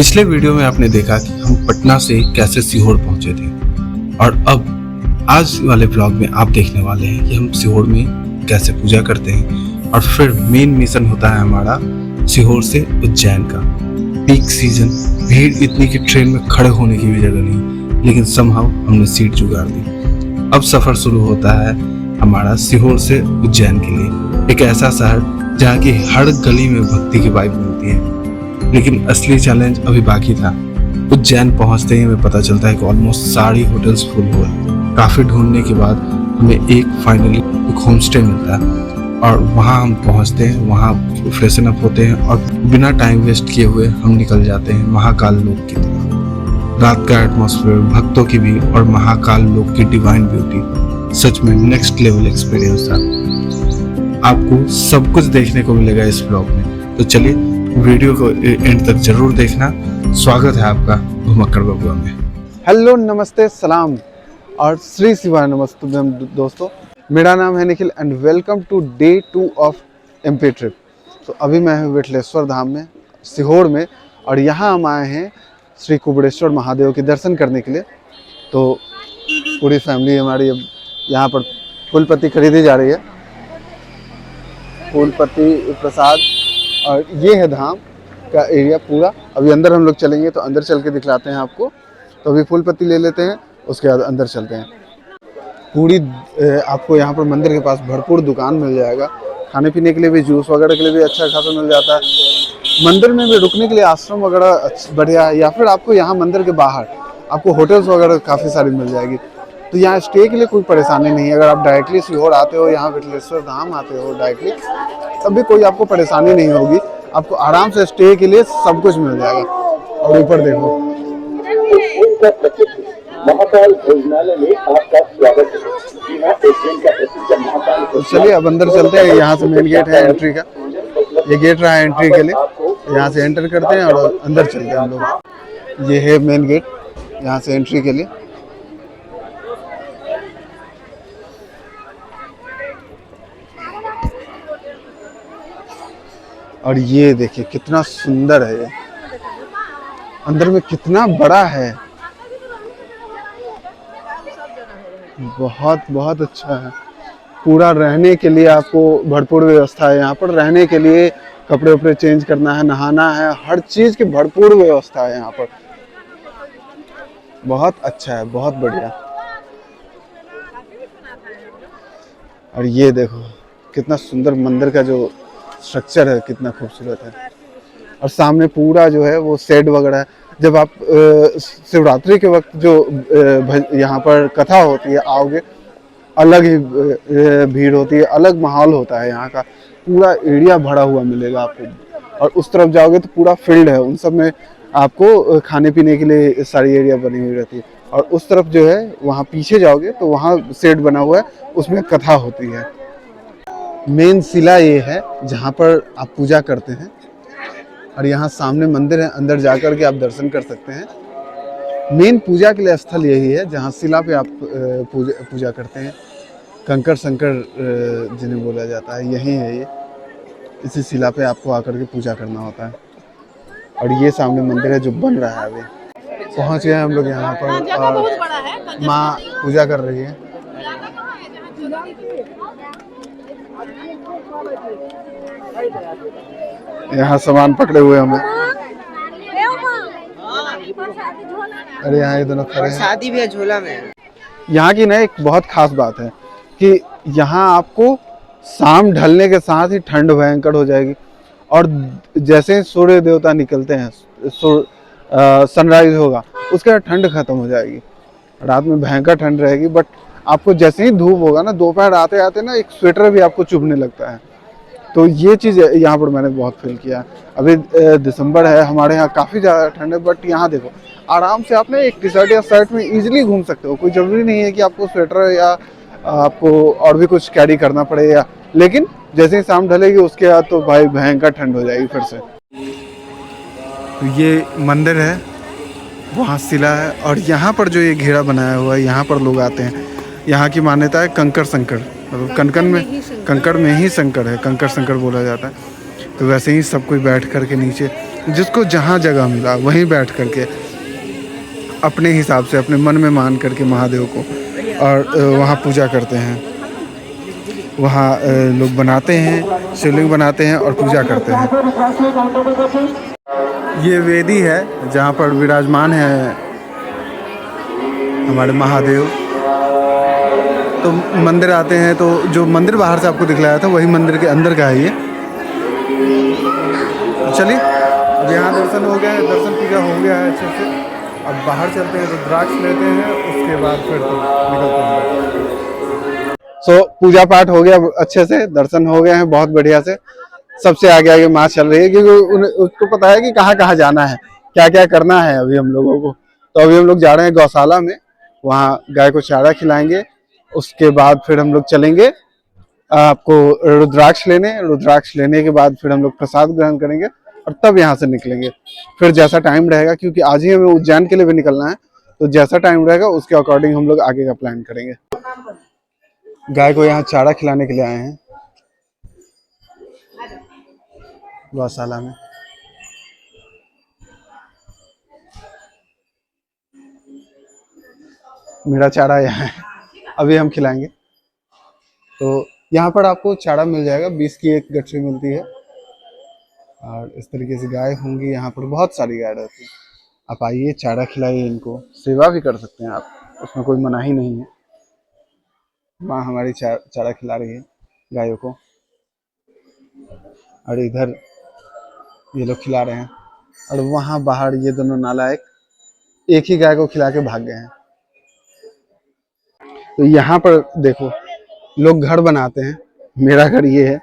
पिछले वीडियो में आपने देखा कि हम पटना से कैसे सीहोर पहुंचे थे और अब आज वाले ब्लॉग में आप देखने वाले हैं कि हम सीहोर में कैसे पूजा करते हैं और फिर मेन मिशन होता है हमारा सीहोर से उज्जैन का। पीक सीजन, भीड़ इतनी कि ट्रेन में खड़े होने की भी जगह नहीं, लेकिन समहाउ हमने सीट जुगाड़ दी। अब सफर शुरू होता है हमारा सीहोर से उज्जैन के लिए, एक ऐसा शहर जहाँ की हर गली में भक्ति की वाइब मिलती है। लेकिन असली चैलेंज अभी बाकी था। उज्जैन पहुंचते ही हमें पता चलता है कि ऑलमोस्ट सारी होटल्स फुल हुए। काफी ढूंढने के बाद हमें फाइनली एक होम स्टे मिलता है और वहां हम पहुंचते हैं, वहां फ्रेशन अप होते हैं और बिना टाइम वेस्ट किए हुए हम निकल जाते हैं महाकाल लोक की तरफ। रात का एटमॉस्फेयर, भक्तों की भीड़ और महाकाल लोक की डिवाइन ब्यूटी सच में नेक्स्ट लेवल एक्सपीरियंस था। आपको सब कुछ देखने को मिलेगा इस ब्लॉग में, तो चलिए वीडियो को एंड तक जरूर देखना। स्वागत है आपका घुमक्कड़ बबुआ में। हेलो, नमस्ते, सलाम और श्री शिवाय नमस्तुभ्यम दोस्तों। मेरा नाम है Nikhil and welcome to day 2 of MP trip. तो अभी मैं हूँ विठलेश्वर धाम में, सीहोर में, और यहाँ हम आए हैं श्री कुबड़ेश्वर महादेव के दर्शन करने के लिए। तो पूरी फैमिली हमारी अब यहाँ पर फूल पत्ती खरीदी जा रही है, फूल पत्ती प्रसाद, और ये है धाम का एरिया पूरा। अभी अंदर हम लोग चलेंगे तो अंदर चल के दिखलाते हैं आपको। तो अभी फूल पत्ती ले लेते हैं, उसके बाद अंदर चलते हैं। पूरी आपको यहाँ पर मंदिर के पास भरपूर दुकान मिल जाएगा, खाने पीने के लिए भी, जूस वगैरह के लिए भी अच्छा खासा मिल जाता है। मंदिर में भी रुकने के लिए आश्रम वगैरह बढ़िया है, या फिर आपको यहाँ मंदिर के बाहर आपको होटल्स वगैरह काफ़ी सारी मिल जाएगी। तो यहाँ स्टे के लिए कोई परेशानी नहीं है। अगर आप डायरेक्टली सीहोर आते हो, यहाँ विठलेश्वर धाम आते हो डायरेक्टली, तब भी कोई आपको परेशानी नहीं होगी। आपको आराम से स्टे के लिए सब कुछ मिल जाएगा। और ऊपर देखो, महाकाल भोजनालय में आपका स्वागत है। तो चलिए अब अंदर चलते हैं। यहाँ से मेन गेट है एंट्री का, ये गेट रहा है एंट्री के लिए। यहाँ से एंटर करते हैं और अंदर चलते हैं हम लोग। ये है मेन गेट यहाँ से एंट्री के लिए। और ये देखिए कितना सुंदर है, ये अंदर में कितना बड़ा है, बहुत बहुत अच्छा है। पूरा रहने के लिए आपको भरपूर व्यवस्था है। यहाँ पर रहने के लिए कपड़े उपड़े चेंज करना है, नहाना है, हर चीज की भरपूर व्यवस्था है यहाँ पर। बहुत अच्छा है, बहुत बढ़िया। और ये देखो कितना सुंदर मंदिर का जो स्ट्रक्चर है, कितना खूबसूरत है। और सामने पूरा जो है वो शेड वगैरह है। जब आप शिवरात्रि के वक्त जो यहाँ पर कथा होती है, आओगे, अलग ही भीड़ होती है, अलग माहौल होता है। यहाँ का पूरा एरिया भरा हुआ मिलेगा आपको। और उस तरफ जाओगे तो पूरा फील्ड है, उन सब में आपको खाने पीने के लिए सारी एरिया बनी हुई रहती है। और उस तरफ जो है, वहाँ पीछे जाओगे तो वहाँ शेड बना हुआ है, उसमें कथा होती है। मेन शिला ये है जहाँ पर आप पूजा करते हैं। और यहाँ सामने मंदिर है, अंदर जाकर के आप दर्शन कर सकते हैं। मेन पूजा के लिए स्थल यही है जहाँ शिला पे आप पूजा करते हैं। कंकड़ संकड़ जिन्हें बोला जाता है, यही है ये। इसी शिला पे आपको आकर के पूजा करना होता है। और ये सामने मंदिर है जो बन रहा है। अभी पहुँच गए हम लोग यहाँ पर और माँ पूजा कर रही है। यहाँ सामान पकड़े हुए हमें। अरे यहाँ ये दोनों खड़े हैं, शादी भी है झोला में। यहाँ की ना एक बहुत खास बात है कि यहाँ आपको शाम ढलने के साथ ही ठंड भयंकर हो जाएगी। और जैसे ही सूर्य देवता निकलते हैं, सनराइज होगा, उसके बाद ठंड खत्म हो जाएगी। रात में भयंकर ठंड रहेगी, बट आपको जैसे ही धूप होगा ना, दोपहर आते आते ना एक स्वेटर भी आपको चुभने लगता है। तो ये चीज़ यहाँ पर मैंने बहुत फील किया। अभी दिसंबर है, हमारे यहाँ काफ़ी ज़्यादा ठंड है, बट यहाँ देखो आराम से आप ना एक टी शर्ट या शर्ट में इजीली घूम सकते हो। कोई ज़रूरी नहीं है कि आपको स्वेटर या आपको और भी कुछ कैरी करना पड़े। या लेकिन जैसे ही शाम ढलेगी उसके बाद तो भाई भयंकर ठंड हो जाएगी फिर से। तो ये मंदिर है, वहाँ शिला है, और यहाँ पर जो ये घेरा बनाया हुआ है, यहाँ पर लोग आते हैं। यहाँ की मान्यता है कंकड़ संकड़, मतलब कंकड़ में ही शंकर है, कंकड़ संकड़ बोला जाता है। तो वैसे ही सब कोई बैठ कर के नीचे जिसको जहाँ जगह मिला वहीं बैठ कर के अपने हिसाब से अपने मन में मान करके महादेव को और वहाँ पूजा करते हैं। वहाँ लोग बनाते हैं, शिवलिंग बनाते हैं और पूजा करते हैं। ये वेदी है जहाँ पर विराजमान है हमारे महादेव। तो मंदिर आते हैं तो जो मंदिर बाहर से आपको दिखलाया था वही मंदिर के अंदर का है ये। चलिए अब यहाँ दर्शन हो गया है, दर्शन पूजा हो गया है अच्छे से। अब बाहर चलते हैं, रुद्राक्ष लेते हैं, उसके बाद फिर तो निकलते हैं। पूजा पाठ हो गया अच्छे से, दर्शन हो गए हैं बहुत बढ़िया से। सबसे आगे आगे माँ चल रही है क्योंकि उसको पता है कि कहाँ कहाँ जाना है, क्या क्या करना है अभी हम लोगों को। तो अभी हम लोग जा रहे हैं गौशाला में, वहाँ गाय को चारा खिलाएंगे। उसके बाद फिर हम लोग चलेंगे आपको रुद्राक्ष लेने के बाद फिर हम लोग प्रसाद ग्रहण करेंगे और तब यहाँ से निकलेंगे। फिर जैसा टाइम रहेगा, क्योंकि आज ही हमें उज्जैन के लिए भी निकलना है, तो जैसा टाइम रहेगा उसके अकॉर्डिंग हम लोग आगे का प्लान करेंगे। गाय को यहाँ चारा खिलाने के लिए आए हैं गौशाला में। मेरा चारा यहाँ है, अभी हम खिलाएंगे। तो यहाँ पर आपको चारा मिल जाएगा, 20 की एक गठरी मिलती है और इस तरीके से गाय होंगी। यहाँ पर बहुत सारी गाय रहती है। आप आइए, चारा खिलाइए, इनको सेवा भी कर सकते हैं आप, उसमें कोई मनाही नहीं है। माँ हमारी चारा खिला रही है गायों को और इधर ये लोग खिला रहे हैं। और वहाँ बाहर ये दोनों नालायक एक ही गाय को खिला के भाग गए हैं। तो यहाँ पर देखो लोग घर बनाते हैं। मेरा घर ये है,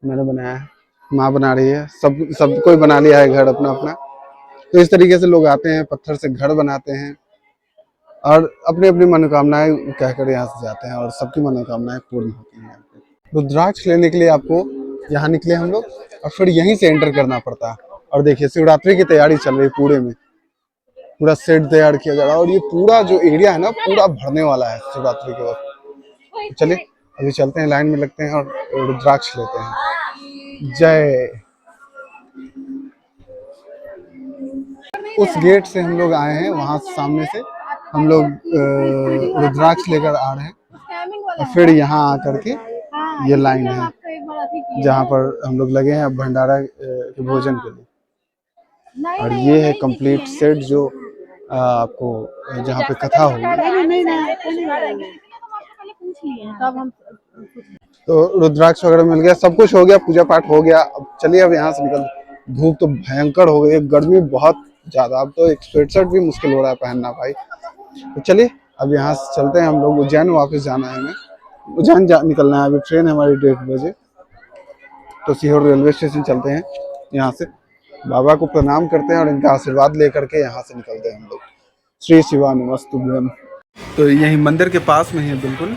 मैंने बनाया है, माँ बना रही है, सब कोई बना लिया है घर अपना अपना। तो इस तरीके से लोग आते हैं, पत्थर से घर बनाते हैं और अपनी अपनी मनोकामनाएं कहकर यहाँ से जाते हैं और सबकी मनोकामनाएं पूर्ण होती हैं। रुद्राक्ष लेने के लिए आपको यहाँ निकले हम लोग और फिर यहीं से एंटर करना पड़ता है। और देखिए शिवरात्रि की तैयारी चल रही पूरे में, पूरा सेट तैयार किया जा रहा है और ये पूरा जो एरिया है ना पूरा भरने वाला है शिवरात्रि के वक्त। तो चलिए अभी चलते हैं, लाइन में लगते हैं और रुद्राक्ष लेते हैं। जय। उस गेट से हम लोग आए हैं, वहां सामने से हम लोग रुद्राक्ष लेकर आ रहे हैं और फिर यहाँ आकर के ये लाइन है जहाँ पर हम लोग लगे हैं भंडारा के भोजन के लिए। और ये है कंप्लीट सेट जो आपको जहाँ पे कथा होगी। तो रुद्राक्ष वगैरह मिल गया, सब कुछ हो गया, पूजा पाठ हो गया। अब चलिए अब यहाँ से निकल। धूप तो भयंकर हो गई, गर्मी बहुत ज्यादा, अब तो एक स्वेटशर्ट भी मुश्किल हो रहा है पहनना भाई। तो चलिए अब यहाँ से चलते हैं हम लोग उज्जैन। वापस जाना है हमें, उज्जैन निकलना है। अभी ट्रेन है हमारी 1:30 बजे। तो सीहोर रेलवे स्टेशन चलते हैं, यहाँ से बाबा को प्रणाम करते हैं और इनका आशीर्वाद लेकर के यहाँ से निकलते हैं हम लोग। श्री शिवानमस्तुभ्यम। तो यही मंदिर के पास में है बिल्कुल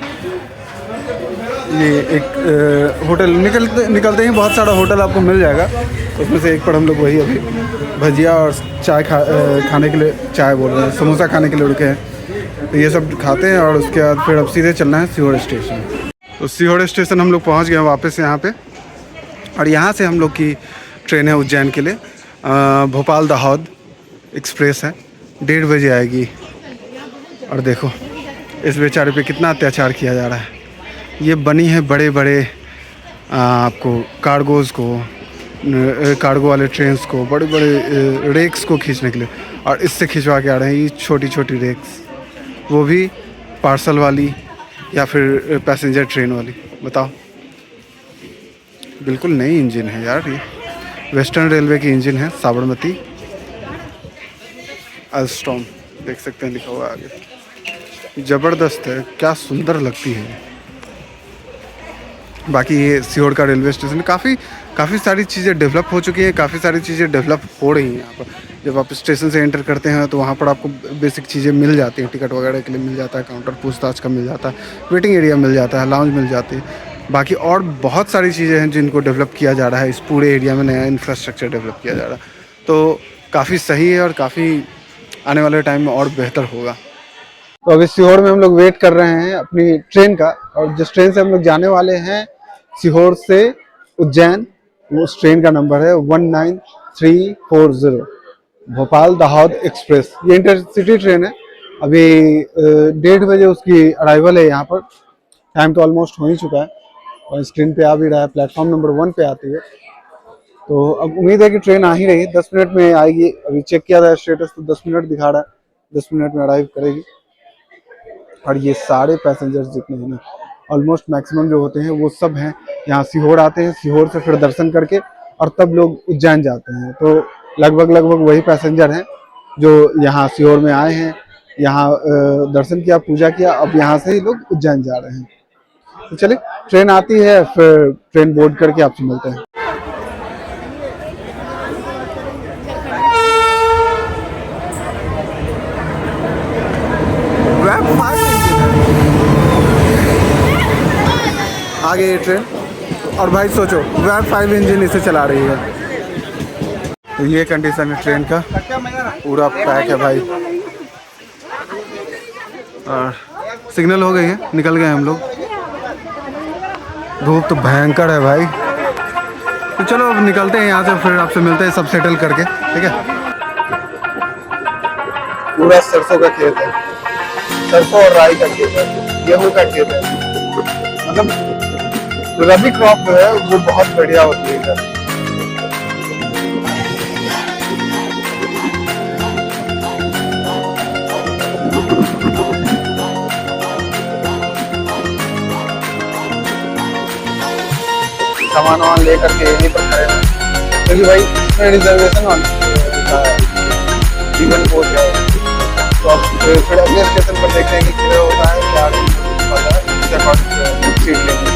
ये एक होटल। निकलते ही बहुत सारा होटल आपको मिल जाएगा, उसमें से एक पर हम लोग वही अभी भजिया और चाय खाने के लिए, चाय बोल रहे हैं, समोसा खाने के लिए रुके हैं। तो ये सब खाते हैं और उसके बाद फिर अब सीधे चलना है सीहोर स्टेशन। तो सीहोर स्टेशन हम लोग पहुँच गए वापस यहाँ पे। और यहाँ से हम लोग की ट्रेन है उज्जैन के लिए, भोपाल दाहोद एक्सप्रेस है, 1:30 बजे आएगी। और देखो इस बेचारे पे कितना अत्याचार किया जा रहा है। ये बनी है बड़े बड़े आपको कार्गोज़ को, कार्गो वाले ट्रेन्स को, बड़े बड़े रेक्स को खींचने के लिए, और इससे खिंचवा के आ रहे हैं ये छोटी छोटी रेक्स, वो भी पार्सल वाली या फिर पैसेंजर ट्रेन वाली। बताओ, बिल्कुल नई इंजन है यार, ये वेस्टर्न रेलवे की इंजन है, साबरमती अल्स्टॉम, देख सकते हैं लिखा हुआ आगे। ज़बरदस्त है, क्या सुंदर लगती है। बाकी ये सीहोर का रेलवे स्टेशन काफ़ी सारी चीज़ें डेवलप हो चुकी हैं, काफ़ी सारी चीज़ें डेवलप हो रही हैं यहाँ पर। जब आप स्टेशन से एंटर करते हैं तो वहाँ पर आपको बेसिक चीज़ें मिल जाती हैं, टिकट वगैरह के लिए मिल जाता है, काउंटर पूछताछ का मिल जाता है, वेटिंग एरिया मिल जाता है, लाउंज मिल जाती है। बाकी और बहुत सारी चीज़ें हैं जिनको डेवलप किया जा रहा है, इस पूरे एरिया में नया इंफ्रास्ट्रक्चर डेवलप किया जा रहा है। तो काफ़ी सही है और काफ़ी आने वाले टाइम में और बेहतर होगा। तो अभी सीहोर में हम लोग वेट कर रहे हैं अपनी ट्रेन का, और जिस ट्रेन से हम लोग जाने वाले हैं सीहोर से उज्जैन, वो उस ट्रेन का नंबर है 19340, भोपाल दाहोद एक्सप्रेस। ये इंटरसिटी ट्रेन है। अभी 1:30 बजे उसकी अराइवल है यहाँ पर। टाइम तो ऑलमोस्ट हो ही चुका है और स्क्रीन पे आ भी रहा है, प्लेटफॉर्म नंबर 1 पे आती है। तो अब उम्मीद है कि ट्रेन आ ही रही है, 10 मिनट में आएगी। अभी चेक किया था स्टेटस तो 10 मिनट दिखा रहा है, 10 मिनट में अराइव करेगी। और ये सारे पैसेंजर्स जितने हैं ना, ऑलमोस्ट मैक्सिमम जो होते हैं वो सब हैं यहाँ सीहोर आते हैं, सीहोर से फिर दर्शन करके और तब लोग उज्जैन जाते हैं। तो लगभग वही पैसेंजर हैं जो यहाँ सीहोर में आए हैं, यहाँ दर्शन किया, पूजा किया, अब यहाँ से ही लोग उज्जैन जा रहे हैं। तो चलिए ट्रेन आती है, फिर ट्रेन बोर्ड करके आपसे मिलते हैं। आगे ये ट्रेन, और भाई सोचो वैब 5 इंजन इसे चला रही है। तो ये कंडीशन है ट्रेन का, पूरा पैक है भाई। और सिग्नल हो गई है, निकल गए हम लोग। धूप तो भयंकर है भाई। तो चलो अब निकलते हैं यहाँ से, फिर आपसे मिलते हैं सब सेटल करके, ठीक है। पूरा सरसों का खेत है, सरसों और राई का खेत है, गेहूं का खेत है। मतलब रबी क्रॉप जो है वो बहुत बढ़िया होती है इधर। सामान वामान लेकर के यहीं पर खड़े हैं, क्योंकि भाई इसमें रिजर्वेशन इवन कोच है। तो अब फिर अगले स्टेशन पर देखते हैं कि किधर होता है, क्या पता है, उसके अकॉर्डिंग सीट लेंगे।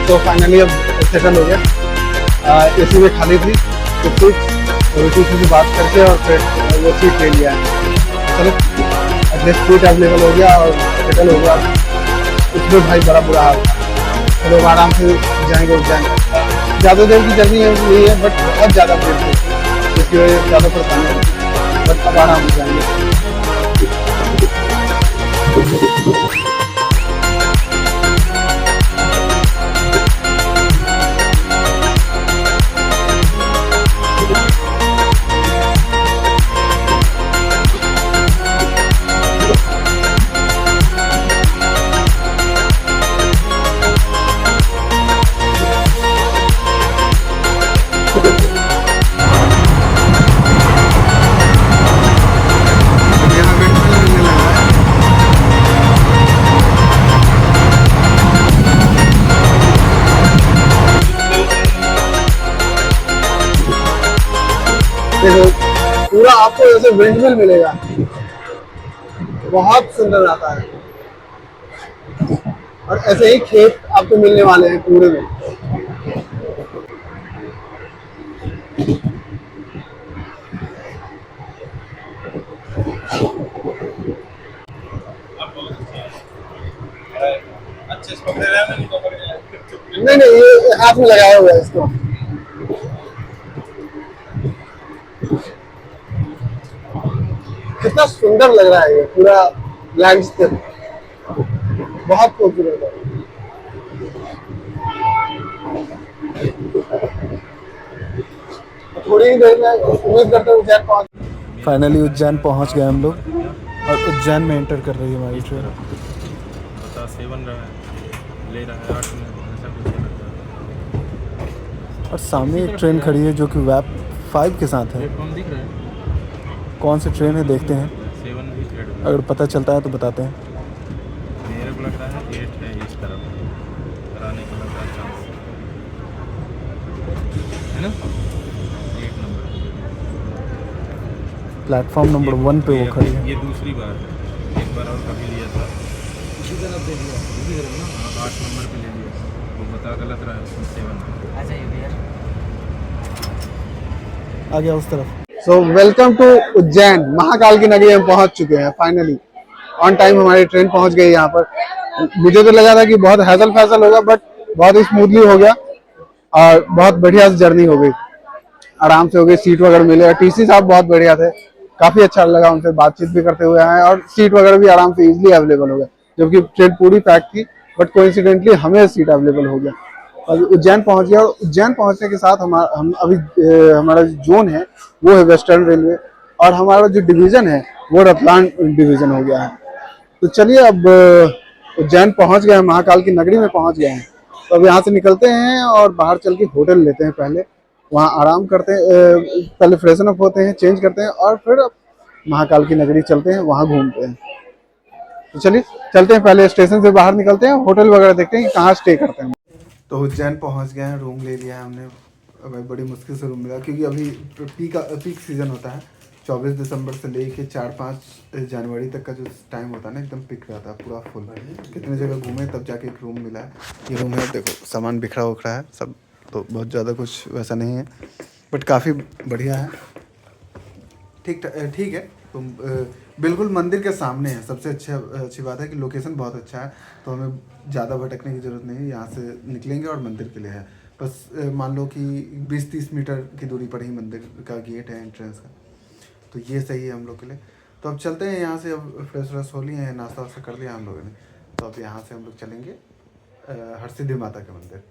तो फाइनली अब सेटल हो गया। एसी में खाली थी तो सीट, और किसी से बात करके और फिर वो सीट ले लिया। चलो एटलीस्ट सीट अवेलेबल हो गया और सेटल हो गया। उसमें भाई बड़ा बुरा हाल था। चलो आराम से जाएंगे उज्जैन। ज़्यादा देर की जर्नी नहीं है, बट बहुत ज़्यादा भीड़ थी, जिसकी वजह से ज़्यादा परेशानी होती, बट अब आराम से जाएंगे। तरह से विंडमिल मिलेगा, बहुत सुंदर आता है। और ऐसे ही खेत आपको मिलने वाले हैं पूरे में। अच्छे से पकड़े रहे हैं, नहीं पकड़े नहीं नहीं, ये हाथ में लगाया हुआ है इसको। कितना सुंदर लग रहा है ये पूरा लैंडस्केप, बहुत खूबसूरत है। थोड़ी ही देर में उम्मीद करते हैं उज्जैन पहुंच। फाइनली उज्जैन पहुंच गए हम लोग, और उज्जैन में एंटर कर रही है हमारी ट्रेन। बता 7 रहा है, ले रहा है 8 में, ऐसा कुछ लगता है। और सामने एक ट्रेन खड़ी है जो कि वैप 5 के साथ है। प्लेटफॉर्म दिख रहा है, कौन सी ट्रेन है देखते हैं, 7 भी प्लेटफॉर्म। अगर पता चलता है तो बताते हैं। मेरे को लग रहा है 8 है इस तरफ, कराने का लग रहा है चांस है ना, 8 नंबर। प्लेटफॉर्म नंबर 1 पे वो खड़ी है। ये दूसरी बार है, एक बार और कभी लिया था इसी तरफ दे दिया, इसी तरफ ना। हाँ 8 नंबर पे ले लिया, वो बता गलत रहा है, उसमें 7। अच्छा ये भैया आ गया उस तरफ। So welcome to Ujjain, Mahakal की नगरी हम पहुंच चुके हैं फाइनली। ऑन टाइम हमारी ट्रेन पहुंच गई यहाँ पर। मुझे तो लगा था कि बहुत हैसल फैसल होगा, बट बहुत ही स्मूथली हो गया और बहुत बढ़िया जर्नी हो गई, आराम से हो गई। सीट वगैरह मिले और टीसी साहब बहुत बढ़िया थे, काफी अच्छा लगा उनसे बातचीत भी करते हुए आए, और सीट वगैरह भी आराम से इजीली अवेलेबल हो गया, जबकि ट्रेन पूरी पैक थी, बट कोइंसिडेंटली हमें सीट अवेलेबल हो गया। अभी उज्जैन पहुंच गया, और उज्जैन पहुंचने के साथ हम अभी हमारा जो जोन है वो है वेस्टर्न रेलवे, और हमारा जो डिवीजन है वो रतलाम डिवीजन हो गया है। तो चलिए अब उज्जैन पहुंच गए हैं, महाकाल की नगरी में पहुंच गए हैं। तो अब यहाँ से निकलते हैं और बाहर चल के होटल लेते हैं, पहले वहाँ आराम करते हैं, पहले फ्रेशन अप होते हैं, चेंज करते हैं, और फिर महाकाल की नगरी चलते हैं, वहाँ घूमते हैं। तो चलिए चलते हैं, पहले स्टेशन से बाहर निकलते हैं, होटल वगैरह देखते हैं कि कहाँ स्टे करते हैं। तो उज्जैन पहुँच गए हैं, रूम ले लिया है हमने। भाई बड़ी मुश्किल से रूम मिला, क्योंकि अभी पीक सीज़न होता है। 24 दिसंबर से लेके 4-5 जनवरी तक का जो टाइम होता है ना, एकदम पिक रहता है पूरा फुल। कितने जगह घूमे तब जाके एक रूम मिला है। ये रूम है, देखो सामान बिखरा उखरा है सब, तो बहुत ज़्यादा कुछ वैसा नहीं है, बट काफ़ी बढ़िया है, ठीक है। तो बिल्कुल मंदिर के सामने है। सबसे अच्छी बात है कि लोकेशन बहुत अच्छा है, तो हमें ज़्यादा भटकने की ज़रूरत नहीं है। यहाँ से निकलेंगे और मंदिर के लिए है, बस मान लो कि 20-30 मीटर की दूरी पर ही मंदिर का गेट है, एंट्रेंस का। तो ये सही है हम लोग के लिए। तो अब चलते हैं यहाँ से, अब फ्रेश हो लिए हैं, नाश्ता वास्ता कर लिया हम लोगों ने। तो अब यहाँ से हम लोग चलेंगे हरसिद्धि माता के मंदिर।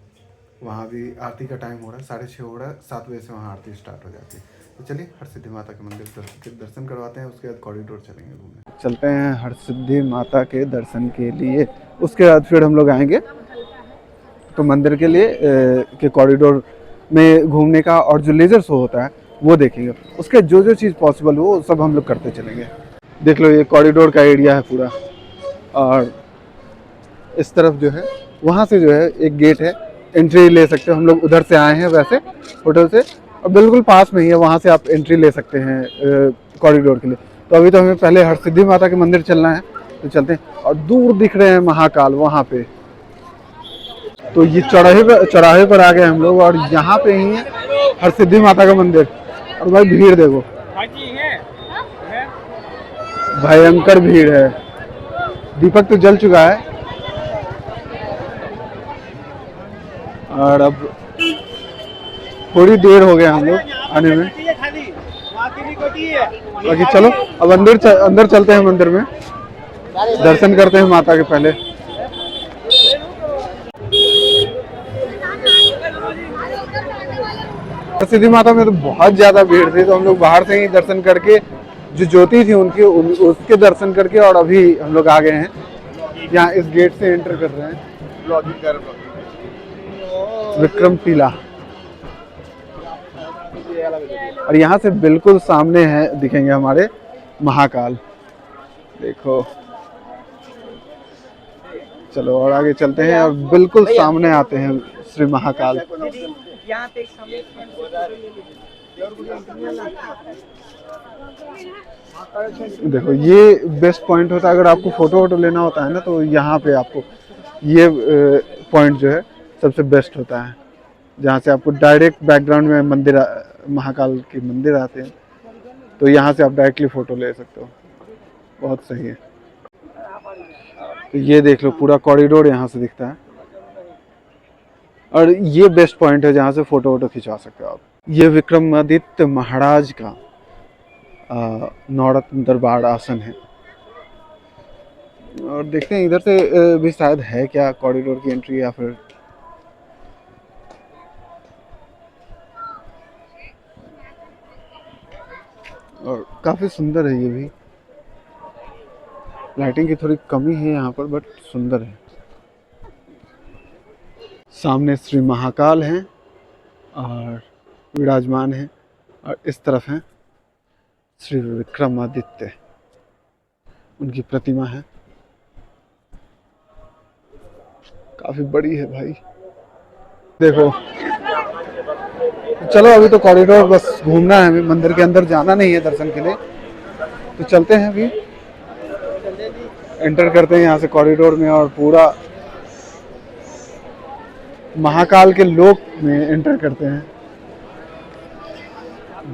वहाँ भी आरती का टाइम हो रहा है, 6:30 हो रहा है, 7 बजे से वहाँ आरती स्टार्ट हो जाती है। तो चलिए हरसिद्धि माता के मंदिर के दर्शन करवाते हैं, उसके बाद कॉरिडोर चलेंगे घूमने। चलते हैं हरसिद्धि माता के दर्शन के लिए, उसके बाद फिर हम लोग आएंगे तो मंदिर के लिए के कॉरिडोर में घूमने का, और जो लेज़र शो होता है वो देखेंगे। उसके जो चीज़ पॉसिबल हो सब हम लोग करते चलेंगे। देख लो ये कॉरिडोर का एरिया है पूरा, और इस तरफ जो है वहाँ से जो है एक गेट है, एंट्री ले सकते हो। हम लोग उधर से आए हैं वैसे होटल से, और बिल्कुल पास में ही है, वहाँ से आप एंट्री ले सकते हैं कॉरिडोर के लिए। तो अभी तो हमें पहले हरसिद्धि माता के मंदिर चलना है, तो चलते हैं। और दूर दिख रहे हैं महाकाल वहाँ पे, तो ये चौराहे पर आ गए हम लोग, और यहाँ पे ही है हरसिद्धि माता का मंदिर। और भाई भीड़ देखो, भयंकर भीड़ है। दीपक तो जल चुका है, और अब थोड़ी देर हो गया हम लोग आने में। बाकी चलो अब अंदर चलते हैं मंदिर में, दर्शन करते हैं माता के पहले। हरसिद्धि माता में तो बहुत ज़्यादा भीड़ थी, तो हम लोग बाहर से ही दर्शन करके, जो ज्योति थी उनकी उसके दर्शन करके, और अभी हम लोग आ गए हैं यहाँ, इस गेट से एंटर कर रहे हैं विक्रम टीला। और यहाँ से बिल्कुल सामने है, दिखेंगे हमारे महाकाल, देखो। चलो और आगे चलते हैं, और बिल्कुल सामने आते हैं श्री महाकाल। देखो ये बेस्ट पॉइंट होता है, अगर आपको फोटो वोटो लेना होता है ना तो यहाँ पे आपको ये पॉइंट जो है सबसे बेस्ट होता है, जहाँ से आपको डायरेक्ट बैकग्राउंड में मंदिर महाकाल के मंदिर आते हैं, तो यहाँ से आप डायरेक्टली फ़ोटो ले सकते हो। बहुत सही है। तो ये देख लो पूरा कॉरिडोर यहाँ से दिखता है, और ये बेस्ट पॉइंट है जहाँ से फ़ोटो वोटो खिंचवा सकते हो आप। ये विक्रमादित्य महाराज का नौरत्न दरबार आसन है, और देखते हैं इधर से भी शायद है क्या कॉरिडोर की एंट्री, या फिर और काफ़ी सुंदर है ये भी। लाइटिंग की थोड़ी कमी है यहाँ पर, बट सुंदर है। सामने श्री महाकाल हैं और विराजमान हैं, और इस तरफ हैं श्री विक्रमादित्य, उनकी प्रतिमा है। काफी बड़ी है भाई। देखो चलो अभी तो कॉरिडोर बस घूमना है, हमें मंदिर के अंदर जाना नहीं है दर्शन के लिए, तो चलते हैं अभी, एंटर करते हैं यहाँ से कॉरिडोर में, और पूरा महाकाल के लोक में एंटर करते हैं।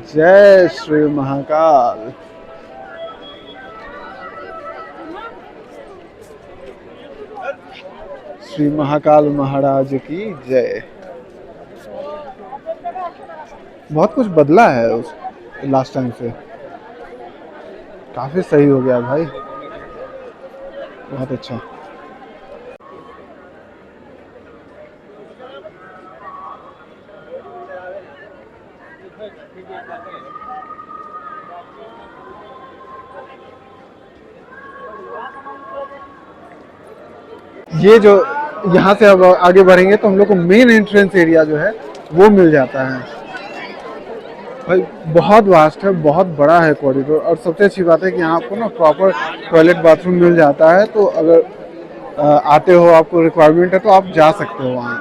जय श्री महाकाल। श्री महाकाल महाराज की जय। बहुत कुछ बदला है उस लास्ट टाइम से, काफी सही हो गया भाई, बहुत अच्छा। ये जो यहाँ से अब आगे बढ़ेंगे तो हम लोग को मेन एंट्रेंस एरिया जो है वो मिल जाता है भाई। बहुत वास्ट है, बहुत बड़ा है कॉरिडोर, और सबसे अच्छी बात है कि यहाँ आपको ना प्रॉपर टॉयलेट बाथरूम मिल जाता है, तो अगर आते हो आपको रिक्वायरमेंट है तो आप जा सकते हो वहाँ।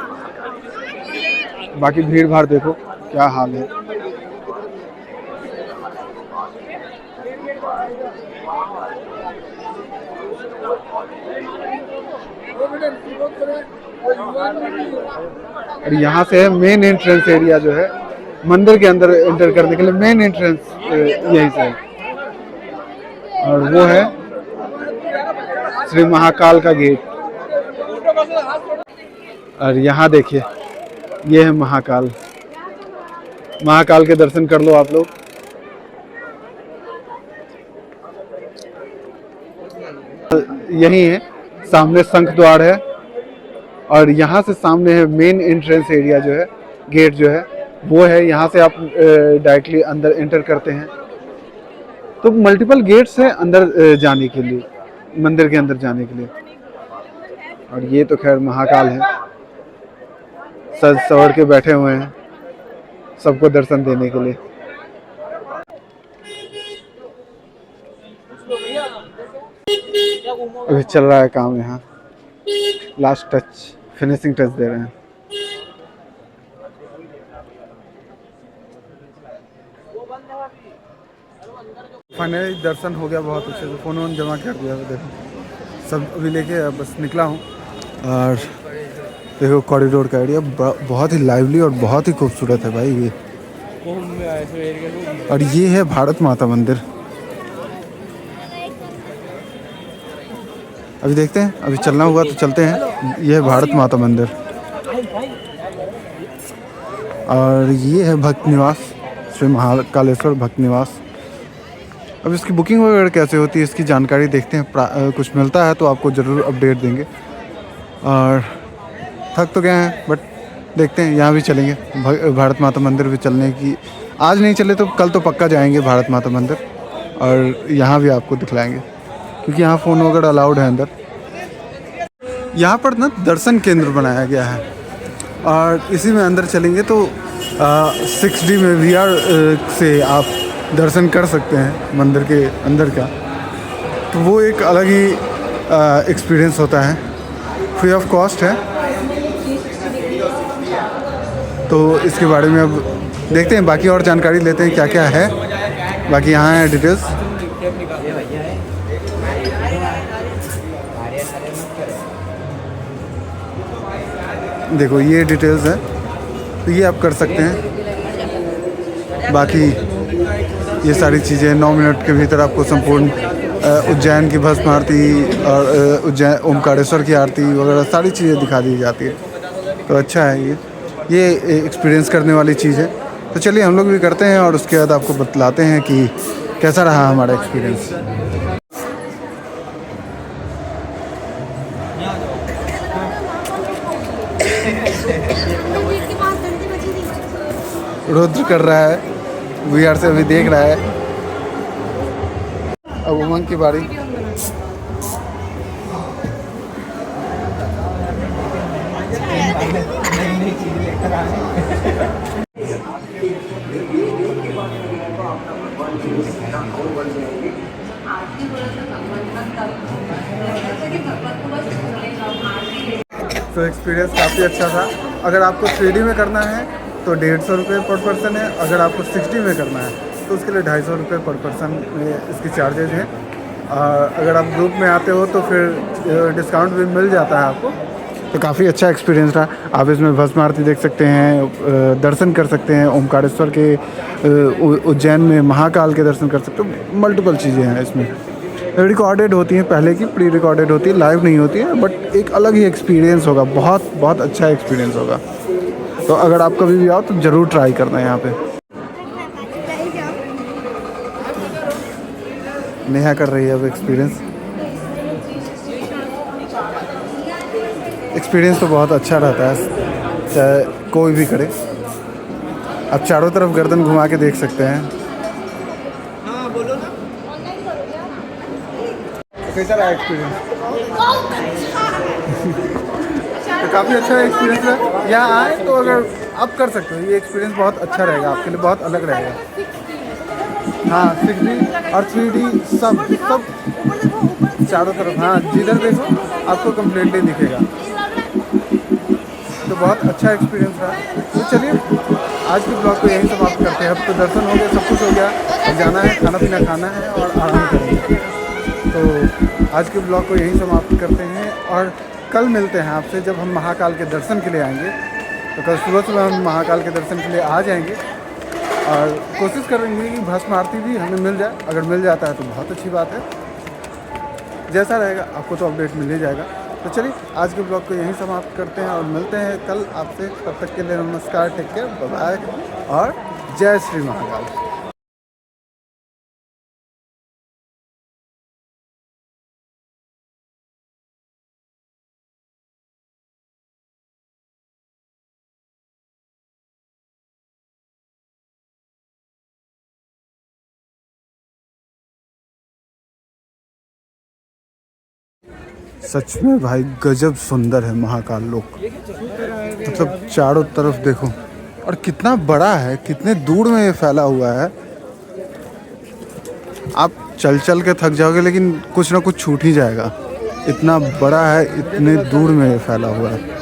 बाकी भीड़ भाड़ देखो क्या हाल है। और यहाँ से है मेन एंट्रेंस एरिया जो है मंदिर के अंदर एंटर करने के लिए, मेन एंट्रेंस यही से है, और वो है श्री महाकाल का गेट। और यहाँ देखिए ये है महाकाल, महाकाल के दर्शन कर लो आप लोग। यही है सामने शंख द्वार है, और यहाँ से सामने है मेन एंट्रेंस एरिया जो है, गेट जो है वो है। यहाँ से आप डायरेक्टली अंदर एंटर करते हैं। तो मल्टीपल गेट्स हैं अंदर जाने के लिए, मंदिर के अंदर जाने के लिए। और ये तो खैर महाकाल है, सज सवर के बैठे हुए हैं सबको दर्शन देने के लिए। अभी चल रहा है काम यहाँ, लास्ट टच, फिनिशिंग टच दे रहे हैं। फाइनली दर्शन हो गया बहुत अच्छे से, फ़ोन वोन जमा कर दिया, देखो सब अभी लेके बस निकला हूँ। और देखो कॉरिडोर का एरिया बहुत ही लाइवली और बहुत ही खूबसूरत है भाई ये। और ये है भारत माता मंदिर। अभी देखते हैं, अभी चलना हुआ तो चलते हैं। ये है भारत माता मंदिर, और ये है भक्त निवास, श्री महाकालेश्वर भक्त निवास। अब इसकी बुकिंग वगैरह कैसे होती है इसकी जानकारी देखते हैं, कुछ मिलता है तो आपको ज़रूर अपडेट देंगे। और थक तो गए हैं बट देखते हैं, यहाँ भी चलेंगे, भारत माता मंदिर भी चलने की, आज नहीं चले तो कल तो पक्का जाएंगे भारत माता मंदिर, और यहाँ भी आपको दिखलाएंगे क्योंकि यहाँ फ़ोन वगैरह अलाउड है अंदर। यहाँ पर ना दर्शन केंद्र बनाया गया है, और इसी में अंदर चलेंगे तो 6D में VR से आप दर्शन कर सकते हैं मंदिर के अंदर का। तो वो एक अलग ही एक्सपीरियंस होता है, फ्री ऑफ कॉस्ट है। तो इसके बारे में अब देखते हैं, बाकी और जानकारी लेते हैं क्या क्या है बाकी यहाँ है डिटेल्स। देखो ये डिटेल्स है, तो ये आप कर सकते हैं। बाकी ये सारी चीज़ें 9 मिनट के भीतर आपको संपूर्ण उज्जैन की भस्म आरती और उज्जैन ओमकारेश्वर की आरती वगैरह सारी चीज़ें दिखा दी जाती है। तो अच्छा है ये एक्सपीरियंस करने वाली चीज़ है। तो चलिए हम लोग भी करते हैं और उसके बाद आपको बतलाते हैं कि कैसा रहा हमारा एक्सपीरियंस। रुद्र कर रहा है, VR से अभी देख रहा है। अब उमंग की बारी। तो एक्सपीरियंस काफ़ी अच्छा था। अगर आपको 3D में करना है तो 150 रुपये पर पर्सन है। अगर आपको 60 में करना है तो उसके लिए 250 रुपये पर पर्सन इसकी चार्जेज हैं। अगर आप ग्रुप में आते हो तो फिर डिस्काउंट भी मिल जाता है आपको। तो काफ़ी अच्छा एक्सपीरियंस था। आप इसमें भस्म आरती देख सकते हैं, दर्शन कर सकते हैं ओमकारेश्वर के, उज्जैन में महाकाल के दर्शन कर सकते हो। मल्टीपल चीज़ें हैं इसमें, रिकॉर्डेड होती हैं, पहले की प्री रिकॉर्डेड होती है, लाइव नहीं होती है, बट एक अलग ही एक्सपीरियंस होगा। बहुत बहुत अच्छा एक्सपीरियंस होगा। तो अगर आप कभी भी आओ तो ज़रूर ट्राई करना है यहाँ पे। नेहा कर रही है अब एक्सपीरियंस तो बहुत अच्छा रहता है, चाहे कोई भी करे। आप चारों तरफ गर्दन घुमा के देख सकते हैं। कैसा रहा एक्सपीरियंस? तो काफ़ी अच्छा एक्सपीरियंस है। यहाँ आए तो अगर आप कर सकते हो, ये एक्सपीरियंस बहुत अच्छा रहेगा आपके लिए, बहुत अलग रहेगा। हाँ 6D और 3D सब चारों तरफ, हाँ जिधर देखो आपको कम्प्लीटली दिखेगा। तो बहुत अच्छा एक्सपीरियंस रहा। तो चलिए आज के ब्लॉग को यहीं समाप्त करते हैं। अब तो दर्शन हो गए, सब कुछ हो गया, अब जाना है, खाना पीना खाना है और आराम करेंगे। तो आज के ब्लॉग को यहीं समाप्त करते हैं और कल मिलते हैं आपसे जब हम महाकाल के दर्शन के लिए आएंगे। तो कल सुबह हम महाकाल के दर्शन के लिए आ जाएंगे और कोशिश करेंगे कि भस्म आरती भी हमें मिल जाए। अगर मिल जाता है तो बहुत अच्छी बात है। जैसा रहेगा आपको तो अपडेट मिल ही जाएगा। तो चलिए आज के ब्लॉग को यहीं समाप्त करते हैं और मिलते हैं कल आपसे। तब तक के लिए नमस्कार, टेक केयर, बाय बाय और जय श्री महाकाल। सच में भाई गजब सुंदर है महाकाल लोक। मतलब चारों तरफ देखो, और कितना बड़ा है, कितने दूर में ये फैला हुआ है। आप चल चल के थक जाओगे लेकिन कुछ ना कुछ छूट ही जाएगा। इतना बड़ा है, इतने दूर में ये फैला हुआ है।